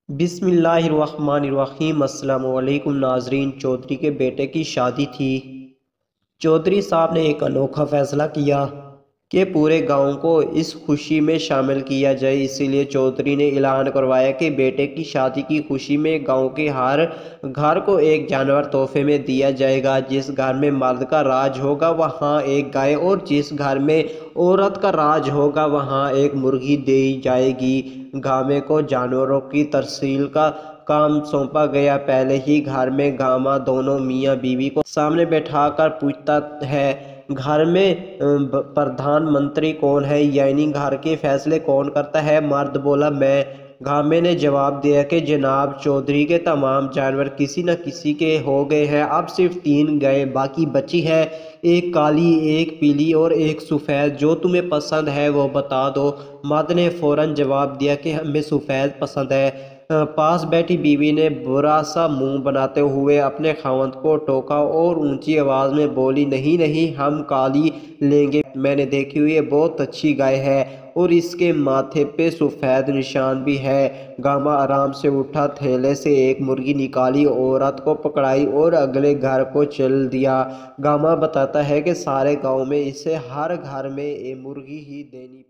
بسم اللہ الرحمن الرحیم۔ السلام علیکم ناظرین۔ چودھری کے بیٹے کی شادی تھی۔ چودھری صاحب نے ایک انوکھا فیصلہ کیا کہ پورے گاؤں کو اس خوشی میں شامل کیا جائے۔ اسی لیے چودھری نے اعلان کروایا کہ بیٹے کی شادی کی خوشی میں گاؤں کے ہر گھر کو ایک جانور تحفے میں دیا جائے گا۔ جس گھر میں مرد کا راج ہوگا وہاں ایک گائے، اور جس گھر میں عورت کا راج ہوگا وہاں ایک مرغی دی جائے گی۔ گامے کو جانوروں کی ترسیل کا کام سونپا گیا۔ پہلے ہی گھر میں گاما دونوں میاں بیوی کو سامنے بیٹھا کر پوچھتا ہے، گھر میں پردھان منتری کون ہے، یعنی گھر کے فیصلے کون کرتا ہے؟ مرد بولا، میں۔ گامے نے جواب دیا کہ جناب چودھری کے تمام جانور کسی نہ کسی کے ہو گئے ہیں، اب صرف 3 گائیں باقی بچی ہے، ایک کالی، ایک پیلی اور ایک سفید۔ جو تمہیں پسند ہے وہ بتا دو۔ مرد نے فوراً جواب دیا کہ ہمیں سفید پسند ہے۔ پاس بیٹھی بیوی نے برا سا منہ بناتے ہوئے اپنے خاوند کو ٹوکا اور اونچی آواز میں بولی، نہیں نہیں، ہم کالی لیں گے، میں نے دیکھی ہوئی ہے، بہت اچھی گائے ہے اور اس کے ماتھے پہ سفید نشان بھی ہے۔ گاما آرام سے اٹھا، تھیلے سے ایک مرغی نکالی، عورت کو پکڑائی اور اگلے گھر کو چل دیا۔ گاما بتاتا ہے کہ سارے گاؤں میں اسے ہر گھر میں مرغی ہی دینی